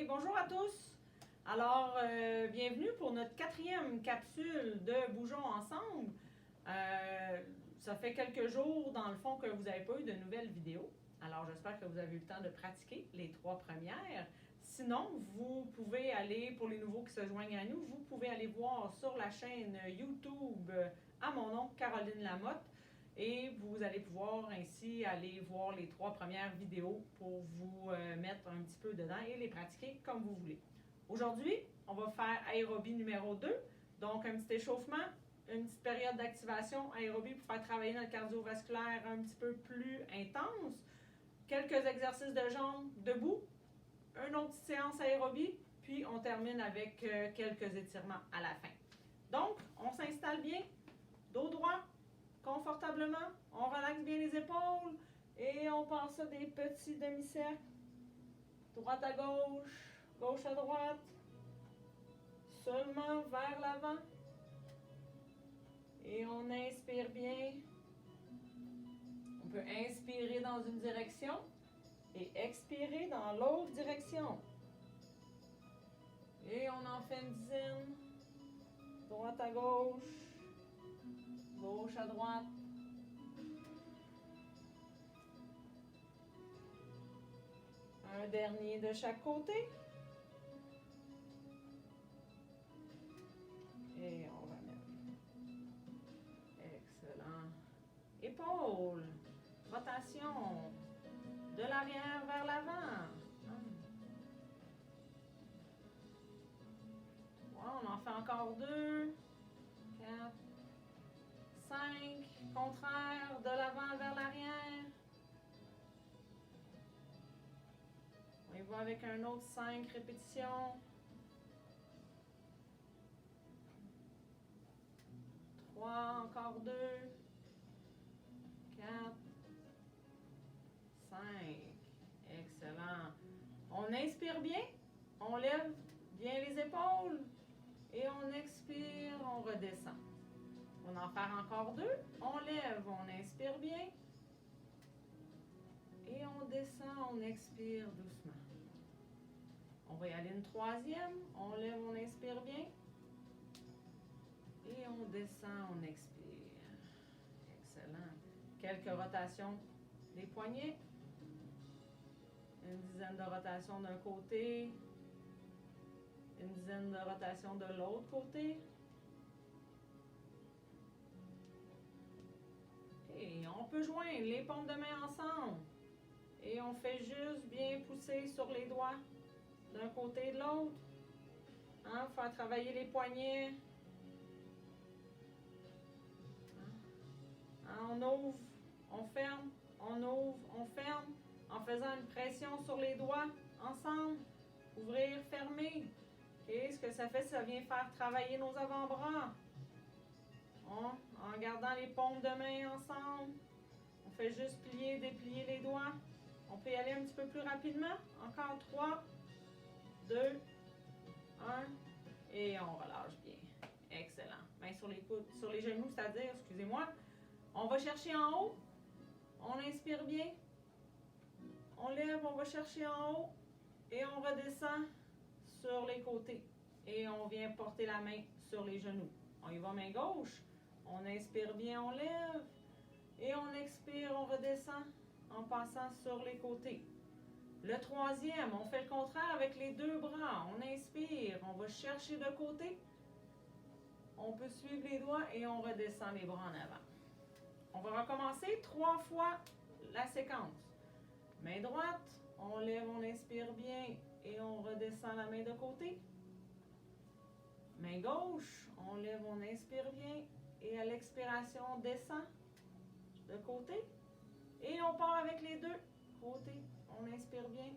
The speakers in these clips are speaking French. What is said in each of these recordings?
bonjour à tous. Alors, bienvenue pour notre 4e capsule de Bougeons ensemble. Ça fait quelques jours, dans le fond, que vous n'avez pas eu de nouvelles vidéos. Alors, j'espère que vous avez eu le temps de pratiquer les 3 premières. Sinon, vous pouvez aller, pour les nouveaux qui se joignent à nous, vous pouvez aller voir sur la chaîne YouTube à mon nom, Caroline Lamotte. Et vous allez pouvoir ainsi aller voir les 3 premières vidéos pour vous mettre un petit peu dedans et les pratiquer comme vous voulez. Aujourd'hui, on va faire aérobie numéro 2, donc un petit échauffement, une petite période d'activation aérobie pour faire travailler notre cardiovasculaire un petit peu plus intense, quelques exercices de jambes debout, une autre séance aérobie, puis on termine avec quelques étirements à la fin. Donc, on s'installe bien, dos droit, confortablement, on relaxe bien les épaules et on passe ça des petits demi-cercles, droite à gauche, gauche à droite, seulement vers l'avant. Et on inspire bien. On peut inspirer dans une direction et expirer dans l'autre direction. Et on en fait une dizaine, droite à gauche, gauche à droite. Un dernier de chaque côté. Et on va mettre. Excellent. Épaules. Rotation. De l'arrière vers l'avant. On en fait encore 2, 4, 5. Contraire, de l'avant vers l'arrière. On y va avec un autre 5 répétitions. 3, encore 2, 4, 5. Excellent. On inspire bien, on lève bien les épaules et on expire, on redescend. On va en faire encore 2. On lève, on inspire bien et on descend, on expire doucement. On va y aller une 3e. On lève, on inspire bien. Et on descend, on expire. Excellent. Quelques rotations des poignets. Une dizaine de rotations d'un côté. Une dizaine de rotations de l'autre côté. Et on peut joindre les paumes de main ensemble. Et on fait juste bien pousser sur les doigts d'un côté et de l'autre. Faire travailler les poignets. On ouvre, on ferme, on ouvre, on ferme, en faisant une pression sur les doigts ensemble. Ouvrir, fermer. Okay. Ce que ça fait, ça vient faire travailler nos avant-bras. En gardant les paumes de main ensemble. On fait juste plier, déplier les doigts. On peut y aller un petit peu plus rapidement. Encore 3, 2, 1. Et on relâche bien. Excellent. Main sur les coudes, sur les genoux, c'est-à-dire, excusez-moi. On va chercher en haut. On inspire bien. On lève, on va chercher en haut. Et on redescend sur les côtés. Et on vient porter la main sur les genoux. On y va main gauche. On inspire bien, on lève. Et on expire, on redescend en passant sur les côtés. Le 3e, on fait le contraire avec les 2 bras. On inspire, on va chercher de côté. On peut suivre les doigts et on redescend les bras en avant. On va recommencer 3 fois la séquence. Main droite, on lève, on inspire bien et on redescend la main de côté. Main gauche, on lève, on inspire bien et à l'expiration, on descend de côté. Et on part avec les 2 côtés. On inspire bien,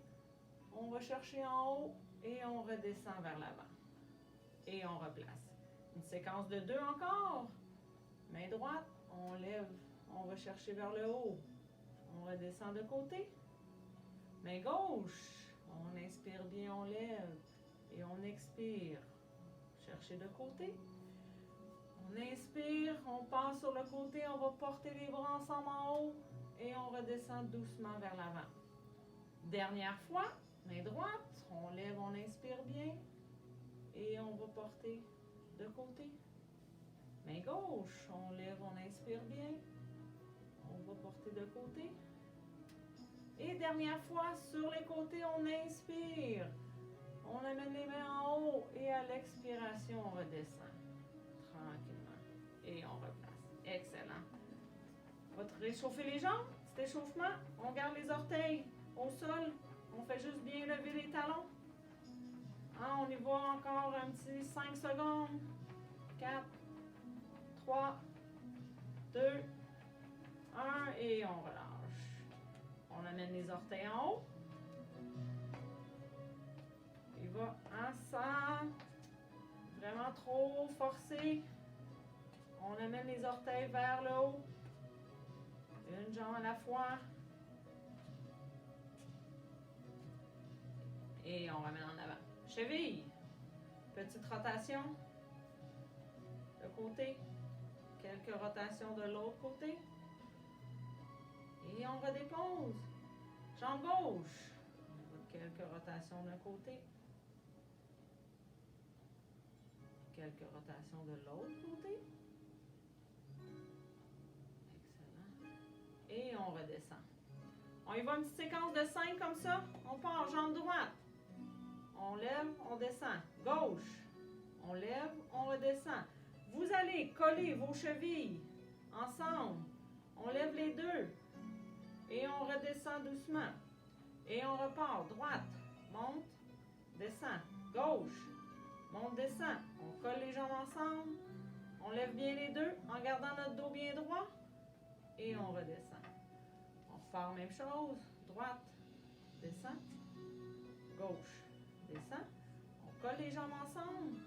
on va chercher en haut et on redescend vers l'avant. Et on replace. Une séquence de 2 encore. Main droite, on lève, on va chercher vers le haut. On redescend de côté. Main gauche, on inspire bien, on lève et on expire. Chercher de côté. On inspire, on passe sur le côté, on va porter les bras ensemble en haut et on redescend doucement vers l'avant. Dernière fois, main droite, on lève, on inspire. porter de côté. Main gauche, on lève, on inspire bien. On va porter de côté. Et dernière fois, sur les côtés, on inspire. On amène les mains en haut et à l'expiration, on redescend. Tranquillement. Et on replace. Excellent. On va réchauffer les jambes. Cet échauffement, on garde les orteils au sol. On fait juste bien lever les talons. On y va encore un petit 5 secondes. 4, 3, 2, 1 et on relâche. On amène les orteils en haut. Il va sans vraiment trop forcer. On amène les orteils vers le haut. Une jambe à la fois. Et on ramène en avant. Cheville. Petite rotation. De côté. Quelques rotations de l'autre côté. Et on redépose. Jambe gauche. Quelques rotations d'un côté. Quelques rotations de l'autre côté. Excellent. Et on redescend. On y va une petite séquence de 5 comme ça. On part, jambe droite. On lève, on descend. Gauche. On lève, on redescend. Vous allez coller vos chevilles ensemble. On lève les deux. Et on redescend doucement. Et on repart. Droite. Monte. Descend. Gauche. Monte, descend. On colle les jambes ensemble. On lève bien les deux en gardant notre dos bien droit. Et on redescend. On repart la même chose. Droite. Descend. Gauche. Descend. On colle les jambes ensemble.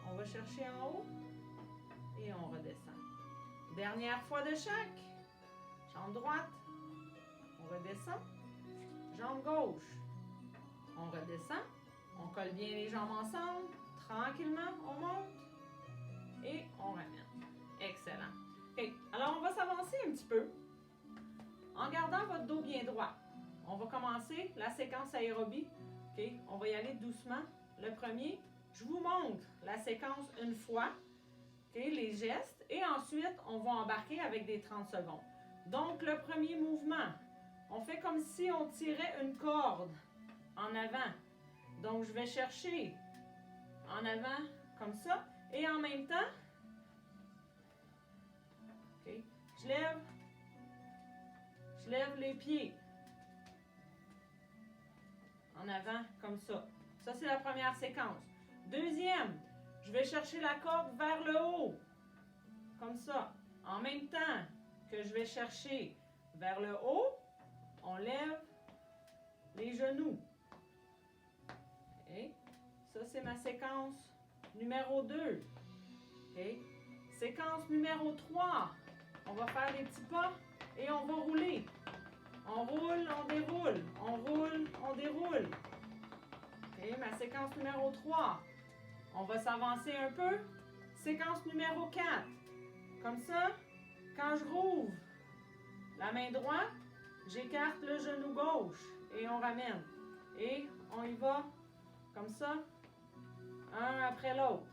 On va chercher en haut. Et on redescend. Dernière fois de chaque. Jambe droite. On redescend. Jambe gauche. On redescend. On colle bien les jambes ensemble. Tranquillement, on monte. Et on ramène. Excellent. Okay. Alors, on va s'avancer un petit peu. En gardant votre dos bien droit. On va commencer la séquence aérobie. Okay. On va y aller doucement. Le premier, je vous montre la séquence une fois. Okay, les gestes. Et ensuite, on va embarquer avec des 30 secondes. Donc, le premier mouvement, on fait comme si on tirait une corde en avant. Donc, je vais chercher en avant comme ça. Et en même temps, okay, je lève les pieds en avant comme ça. Ça, c'est la première séquence. Deuxième, je vais chercher la corde vers le haut, comme ça. En même temps que je vais chercher vers le haut, on lève les genoux. Okay. Ça, c'est ma séquence numéro 2. Okay. Séquence numéro 3. On va faire des petits pas et on va rouler. On roule, on déroule. On roule, on déroule. Okay. Ma séquence numéro 3. On va s'avancer un peu. Séquence numéro 4. Comme ça, quand je rouvre la main droite, j'écarte le genou gauche et on ramène. Et on y va comme ça, un après l'autre.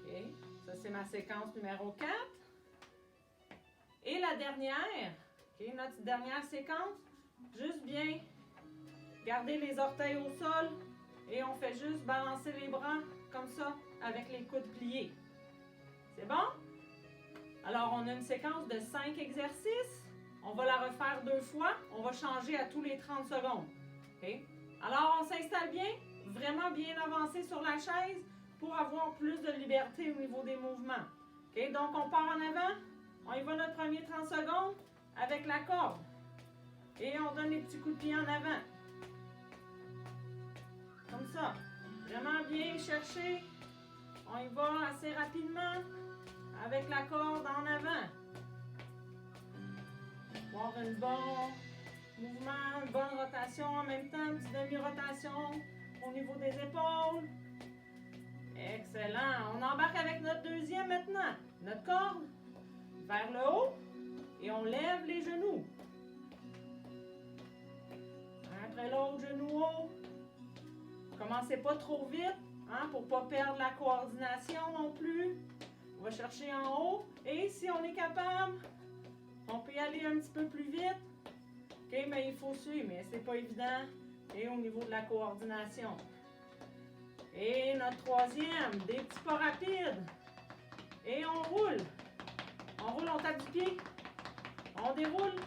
OK, ça c'est ma séquence numéro 4. Et la dernière, OK, notre dernière séquence, juste bien garder les orteils au sol et on fait juste balancer les bras comme ça avec les coudes pliés. C'est bon? Alors, on a une séquence de 5 exercices. On va la refaire 2 fois. On va changer à tous les 30 secondes. OK? Alors, on s'installe bien, vraiment bien avancé sur la chaise pour avoir plus de liberté au niveau des mouvements. OK? Donc, on part en avant. On y va notre premier 30 secondes avec la corde. Et on donne les petits coups de pied en avant. Comme ça. Vraiment bien chercher. On y va assez rapidement avec la corde en avant. Avoir un bon mouvement, une bonne rotation en même temps, une petite demi-rotation au niveau des épaules. Excellent. On embarque avec notre deuxième maintenant. Notre corde vers le haut et on lève les genoux. Un après l'autre, genou haut. Commence Avancez pas trop vite, hein, pour ne pas perdre la coordination non plus. On va chercher en haut. Et si on est capable, on peut y aller un petit peu plus vite. OK, mais il faut suivre, mais c'est pas évident. Et au niveau de la coordination. Et notre troisième, des petits pas rapides. Et on roule. On roule, on tape du pied. On déroule.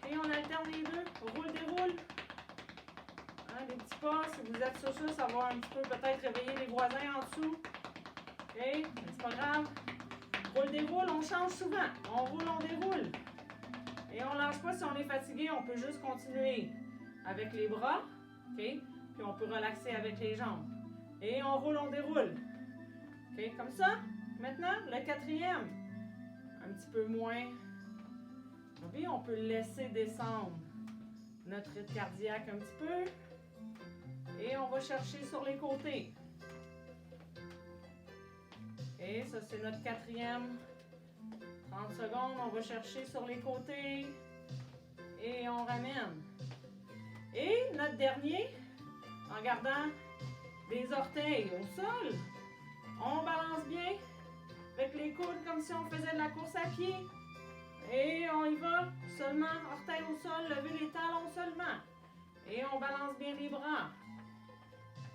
Et on alterne les deux. Roule, déroule. Hein, des petits pas. Si vous êtes sur ça va un petit peu peut-être réveiller les voisins en dessous. OK, mais c'est pas grave. Roule, déroule, on change souvent. On roule, on déroule. Et on ne lâche pas si on est fatigué. On peut juste continuer avec les bras. OK, puis on peut relaxer avec les jambes. Et on roule, on déroule. OK, comme ça. Maintenant, le quatrième. Un petit peu moins. Puis on peut laisser descendre notre rythme cardiaque un petit peu. Et on va chercher sur les côtés. Et ça, c'est notre quatrième. 30 secondes, on va chercher sur les côtés. Et on ramène. Et notre dernier, en gardant les orteils au sol, on balance bien avec les coudes comme si on faisait de la course à pied. Et on y va seulement, orteils au sol, lever les talons seulement. Et on balance bien les bras.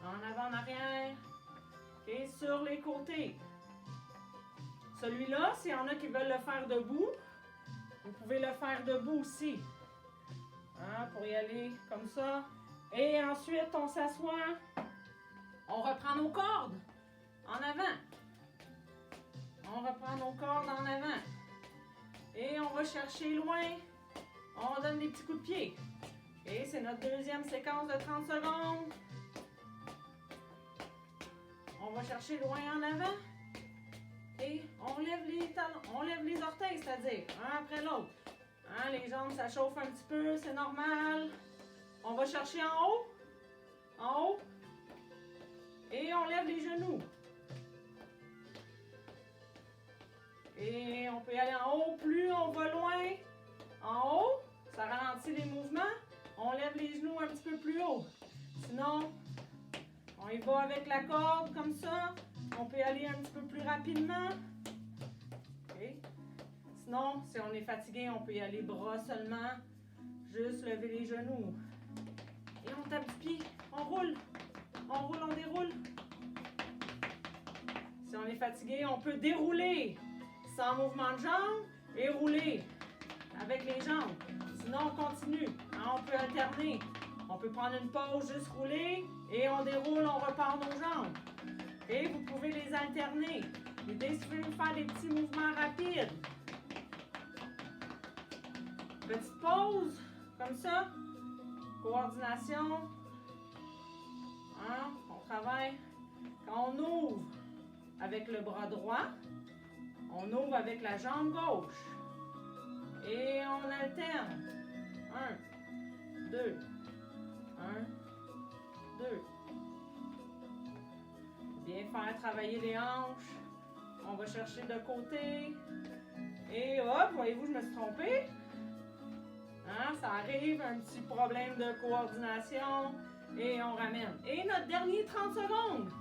En avant, en arrière. Et sur les côtés. Celui-là, s'il y en a qui veulent le faire debout, vous pouvez le faire debout aussi. Hein, pour y aller comme ça. Et ensuite, on s'assoit. On reprend nos cordes en avant. On reprend nos cordes en avant. Et on va chercher loin. On donne des petits coups de pied. Et c'est notre deuxième séquence de 30 secondes. On va chercher loin en avant. Et on lève les talons, on lève les orteils, c'est-à-dire un après l'autre. Hein, les jambes, ça chauffe un petit peu, c'est normal. On va chercher en haut. En haut. Et on lève les genoux. Et on peut y aller en haut. Plus on va loin en haut, ça ralentit les mouvements. On lève les genoux un petit peu plus haut. Sinon, on y va avec la corde comme ça. On peut y aller un petit peu plus rapidement. Okay. Sinon, si on est fatigué, on peut y aller bras seulement. Juste lever les genoux. Et on tape du pied. On roule. On roule, on déroule. Si on est fatigué, on peut dérouler sans mouvement de jambes et rouler avec les jambes. Sinon, on continue. Hein, on peut alterner. On peut prendre une pause, juste rouler et on déroule, on repart nos jambes. Et vous pouvez les alterner. L'idée, c'est de faire des petits mouvements rapides. Petite pause, comme ça. Coordination. Hein? On travaille. Quand on ouvre avec le bras droit, on ouvre avec la jambe gauche. Et on alterne. 1, 2, 1, 2. Bien faire travailler les hanches. On va chercher de côté. Et hop, voyez-vous, je me suis trompée. Hein, ça arrive, un petit problème de coordination. Et on ramène. Et notre dernier 30 secondes.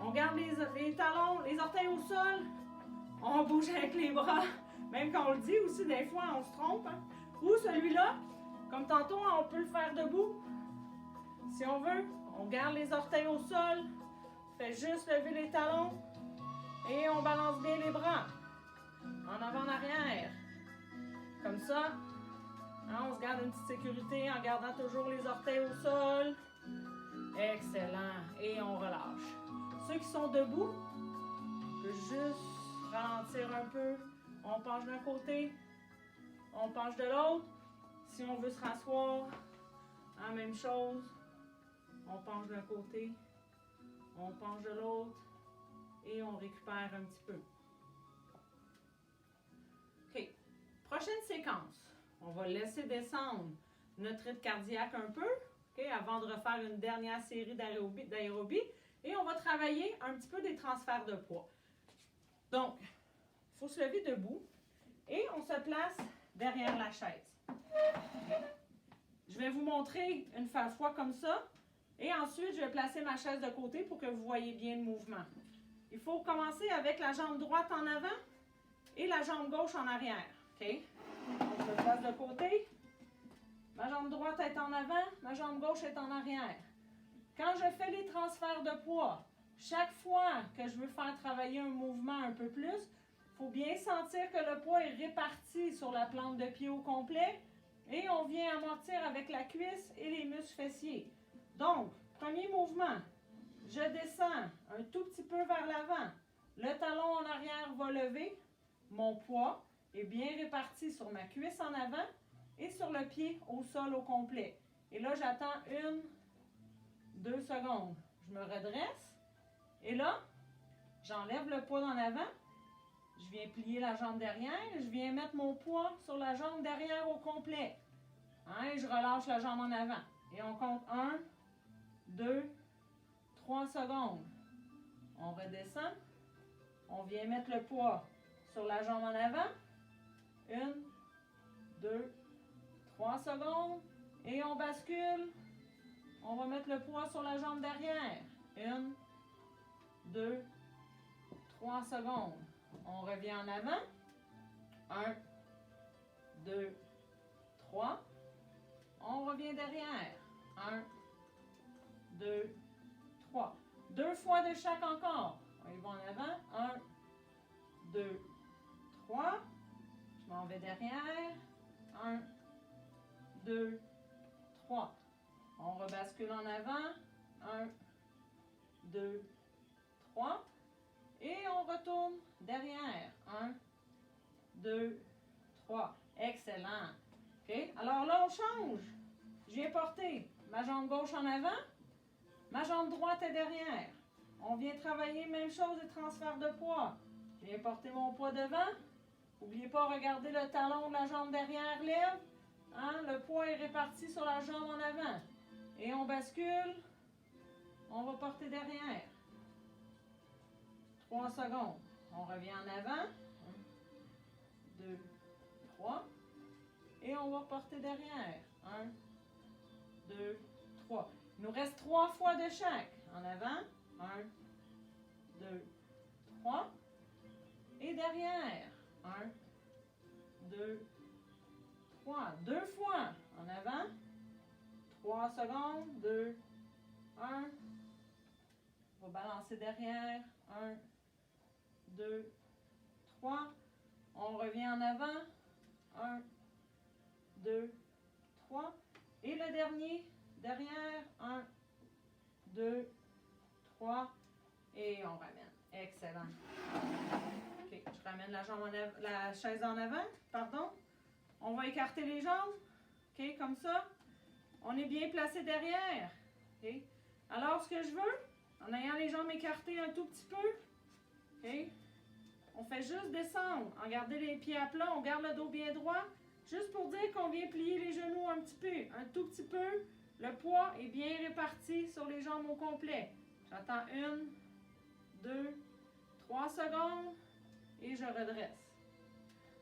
On garde les talons, les orteils au sol. On bouge avec les bras. Même quand on le dit aussi, des fois, on se trompe. Hein. Ou celui-là, comme tantôt, on peut le faire debout. Si on veut, on garde les orteils au sol. Fait juste lever les talons. Et on balance bien les bras. En avant, en arrière. Comme ça. Hein, on se garde une petite sécurité en gardant toujours les orteils au sol. Excellent. Et on relâche. Ceux qui sont debout, on peut juste ralentir un peu. On penche d'un côté. On penche de l'autre. Si on veut se rasseoir, hein, même chose. On penche d'un côté. On penche de l'autre. Et on récupère un petit peu. OK. Prochaine séquence. On va laisser descendre notre rythme cardiaque un peu, okay, avant de refaire une dernière série d'aérobie. Et on va travailler un petit peu des transferts de poids. Donc, il faut se lever debout et on se place derrière la chaise. Okay. Je vais vous montrer une fois comme ça. Et ensuite, je vais placer ma chaise de côté pour que vous voyez bien le mouvement. Il faut commencer avec la jambe droite en avant et la jambe gauche en arrière. OK? Donc, je me place de côté. Ma jambe droite est en avant, ma jambe gauche est en arrière. Quand je fais les transferts de poids, chaque fois que je veux faire travailler un mouvement un peu plus, il faut bien sentir que le poids est réparti sur la plante de pied au complet et on vient amortir avec la cuisse et les muscles fessiers. Donc, premier mouvement, je descends un tout petit peu vers l'avant. Le talon en arrière va lever. Mon poids est bien réparti sur ma cuisse en avant et sur le pied au sol au complet. Et là, j'attends 1-2 secondes. Je me redresse. Et là, j'enlève le poids en avant. Je viens plier la jambe derrière. Je viens mettre mon poids sur la jambe derrière au complet. Hein, et je relâche la jambe en avant. Et on compte 1, 2, 3 secondes. On redescend. On vient mettre le poids sur la jambe en avant. 1, 2, 3 secondes. Et on bascule. On va mettre le poids sur la jambe derrière. 1, 2, 3 secondes. On revient en avant. 1, 2, 3. On revient derrière. 1, 2, 3. 2 fois de chaque encore. On y va en avant. 1, 2, 3. Je m'en vais derrière. 1, 2, 3. On rebascule en avant. 1, 2, 3. Et on retourne derrière. 1, 2, 3. Excellent. OK? Alors là, on change. Je viens porter ma jambe gauche en avant. Ma jambe droite est derrière. On vient travailler, même chose, les transferts de poids. Je viens porter mon poids devant. N'oubliez pas, regardez le talon de la jambe derrière lève. Hein? Le poids est réparti sur la jambe en avant. Et on bascule. On va porter derrière. 3 secondes. On revient en avant. 1, 2, 3. Et on va porter derrière. 1, 2, 3. Il nous reste 3 fois de chaque. En avant. 1, 2, 3. Et derrière. 1, 2, 3. 2 fois. En avant. 3 secondes. 2, 1. On va balancer derrière. 1, 2, 3. On revient en avant. 1, 2, 3. Et le dernier, derrière. 1, 2, 3. Et on ramène. Excellent. OK, je ramène la jambe la chaise en avant. Pardon. On va écarter les jambes. OK, comme ça. On est bien placé derrière. OK. Alors, ce que je veux, en ayant les jambes écartées un tout petit peu, OK, on fait juste descendre. En gardant les pieds à plat, on garde le dos bien droit. Juste pour dire qu'on vient plier les genoux un petit peu. Un tout petit peu. Le poids est bien réparti sur les jambes au complet. J'attends 1, 2, 3 secondes et je redresse.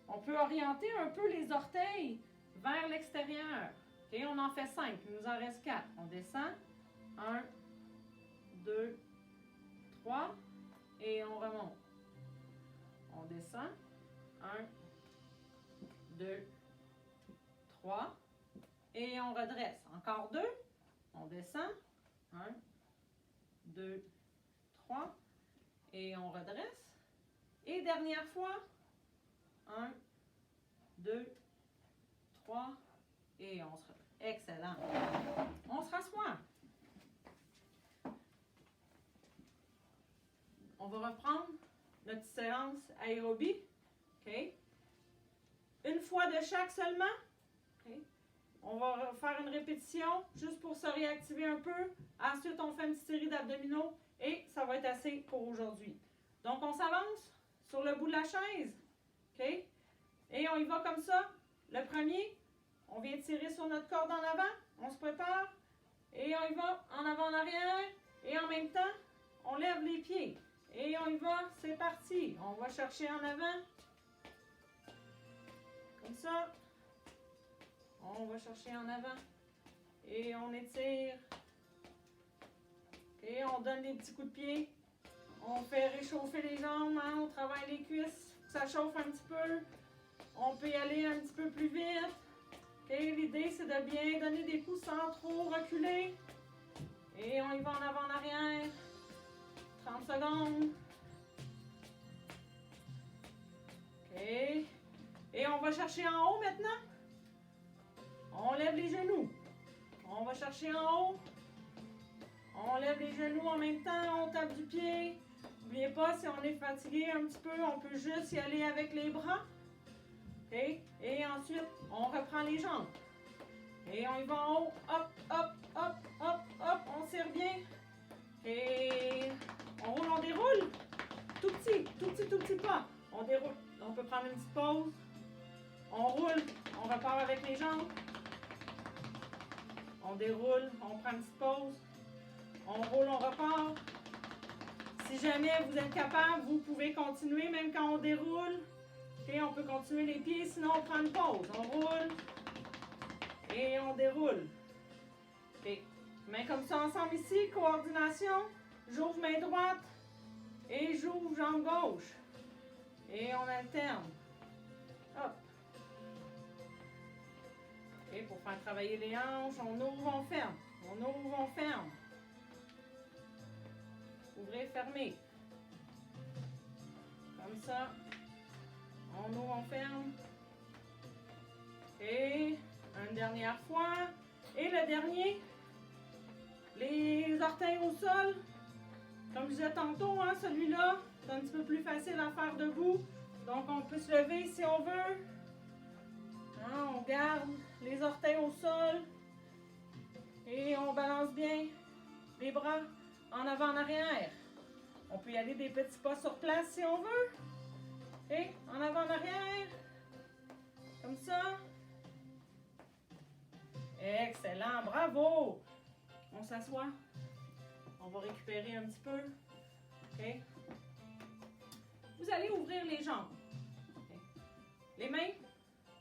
On peut orienter un peu les orteils vers l'extérieur. OK, on en fait 5. Il nous en reste 4. On descend. 1, 2, 3 et on remonte. On descend. 1, 2, 3 et on redresse. Encore 2. On descend. 1, 2, 3 et on redresse. Et dernière fois. 1, 2, 3 et on se relève. Excellent. On se rassoit. On va reprendre notre séance aérobie. OK? Une fois de chaque seulement. OK? On va faire une répétition juste pour se réactiver un peu. Ensuite, on fait une petite série d'abdominaux et ça va être assez pour aujourd'hui. Donc, on s'avance sur le bout de la chaise. OK? Et on y va comme ça. Le premier, on vient tirer sur notre corde en avant. On se prépare. Et on y va en avant, en arrière. Et en même temps, on lève les pieds. Et on y va. C'est parti. On va chercher en avant. Comme ça. On va chercher en avant. Et on étire. donne des petits coups de pied. On fait réchauffer les jambes, hein? On travaille les cuisses, ça chauffe un petit peu. On peut y aller un petit peu plus vite. Okay? L'idée, c'est de bien donner des coups sans trop reculer. Et on y va en avant, en arrière. 30 secondes. OK. Et on va chercher en haut maintenant. On lève les genoux. On va chercher en haut. On lève les genoux en même temps, on tape du pied. N'oubliez pas, si on est fatigué un petit peu, on peut juste y aller avec les bras. Okay? Et ensuite, on reprend les jambes. Et on y va en haut. Hop, hop, hop, hop, hop. On serre bien. Et on roule, on déroule. Tout petit, tout petit, tout petit pas. On déroule. On peut prendre une petite pause. On roule. On repart avec les jambes. On déroule. On prend une petite pause. On roule, on repart. Si jamais vous êtes capable, vous pouvez continuer même quand on déroule. Okay, on peut continuer les pieds, sinon on prend une pause. On roule et on déroule. Okay. Mains comme ça ensemble ici, coordination. J'ouvre main droite et j'ouvre jambe gauche. Et on alterne. Hop. Okay, pour faire travailler les hanches, on ouvre, on ferme. On ouvre, on ferme. Ouvrez, fermez. Comme ça. On ouvre, on ferme. Et une dernière fois. Et le dernier. Les orteils au sol. Comme je disais tantôt, hein, celui-là, c'est un petit peu plus facile à faire debout. Donc, on peut se lever si on veut. Hein, on garde les orteils au sol. Et on balance bien les bras en avant, en arrière. On peut y aller des petits pas sur place si on veut. Et en avant, en arrière. Comme ça. Excellent, bravo. On s'assoit. On va récupérer un petit peu. OK. Vous allez ouvrir les jambes. Okay. Les mains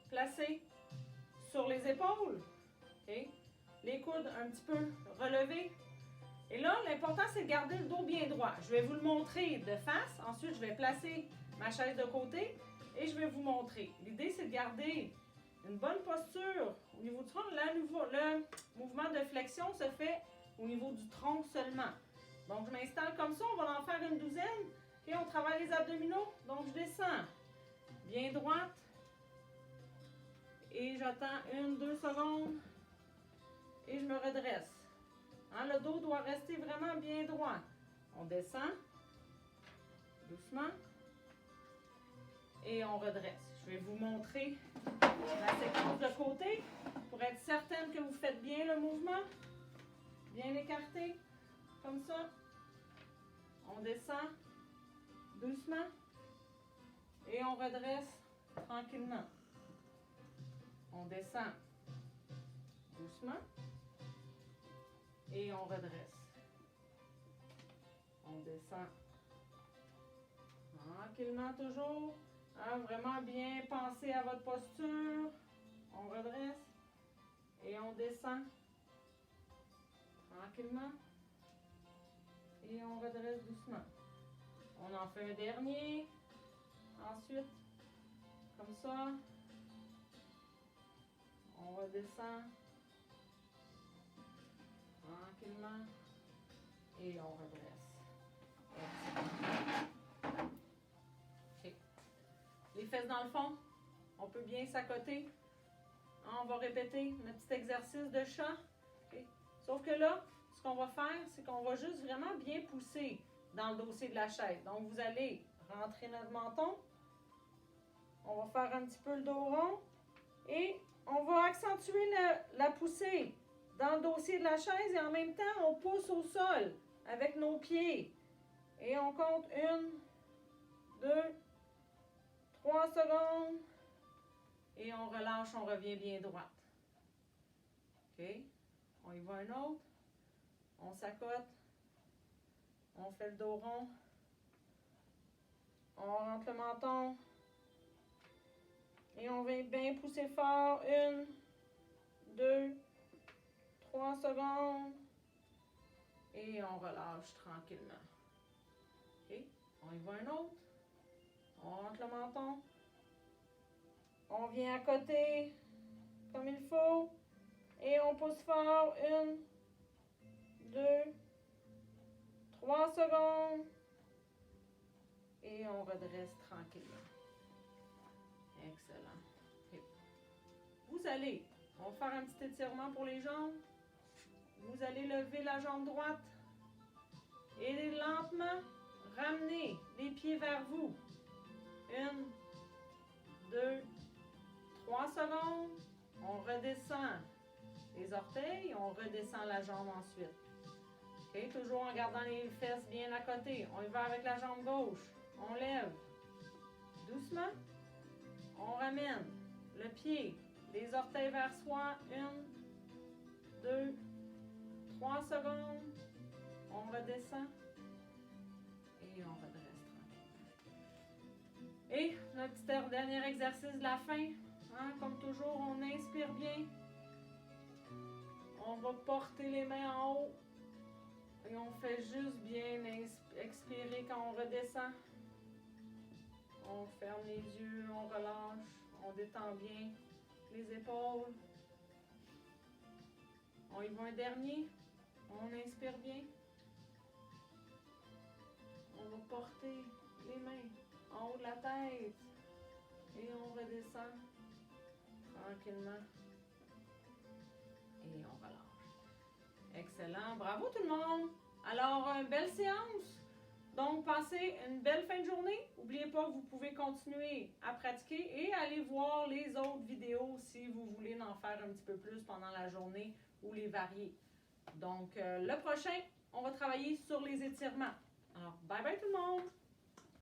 placées sur les épaules. Okay. Les coudes un petit peu relevés. Et là, l'important, c'est de garder le dos bien droit. Je vais vous le montrer de face. Ensuite, je vais placer ma chaise de côté et je vais vous montrer. L'idée, c'est de garder une bonne posture au niveau du tronc. Le mouvement de flexion se fait au niveau du tronc seulement. Donc, je m'installe comme ça. On va en faire une douzaine. Et on travaille les abdominaux. Donc, je descends bien droite. Et j'attends 1-2 secondes. Et je me redresse. Hein, le dos doit rester vraiment bien droit. On descend. Doucement. Et on redresse. Je vais vous montrer la séquence de côté pour être certaine que vous faites bien le mouvement. Bien écarté. Comme ça. On descend. Doucement. Et on redresse tranquillement. On descend. Doucement. Et on redresse. On descend. Tranquillement toujours. Hein, vraiment bien penser à votre posture. On redresse. Et on descend. Tranquillement. Et on redresse doucement. On en fait un dernier. Ensuite, comme ça. On redescend. Tranquillement. Et on redresse. OK. Les fesses dans le fond. On peut bien s'accoter. On va répéter notre petit exercice de chat. Okay. Sauf que là, ce qu'on va faire, c'est qu'on va juste vraiment bien pousser dans le dossier de la chaise. Donc, vous allez rentrer notre menton. On va faire un petit peu le dos rond. Et on va accentuer la poussée dans le dossier de la chaise et en même temps, on pousse au sol avec nos pieds. Et on compte 1, 2, 3 secondes. Et on relâche, on revient bien droite. OK? On y va un autre. On s'accote. On fait le dos rond. On rentre le menton. Et on vient bien pousser fort. 1, 2, 3 secondes. Et on relâche tranquillement. OK? On y va un autre. On rentre le menton. On vient à côté comme il faut. Et on pousse fort. 1, 2, 3 secondes. Et on redresse tranquillement. Excellent. Okay. Vous allez, on va faire un petit étirement pour les jambes. Vous allez lever la jambe droite et lentement ramener les pieds vers vous. 1, 2, 3 secondes. On redescend les orteils, on redescend la jambe ensuite. Okay, toujours en gardant les fesses bien à côté. On y va avec la jambe gauche. On lève. Doucement. On ramène le pied, les orteils vers soi. 1, 2, 3 secondes. On redescend. Et on redresse tranquillement. Et notre petit dernier exercice de la fin. Hein, comme toujours, on inspire bien. On va porter les mains en haut. Et on fait juste bien expirer quand on redescend. On ferme les yeux, on relâche, on détend bien les épaules. On y va un dernier. On inspire bien. On va porter les mains en haut de la tête. Et on redescend tranquillement. Et on relâche. Excellent. Bravo tout le monde. Alors, belle séance. Donc, passez une belle fin de journée. N'oubliez pas que vous pouvez continuer à pratiquer et aller voir les autres vidéos si vous voulez en faire un petit peu plus pendant la journée ou les varier. Donc, le prochain, on va travailler sur les étirements. Alors,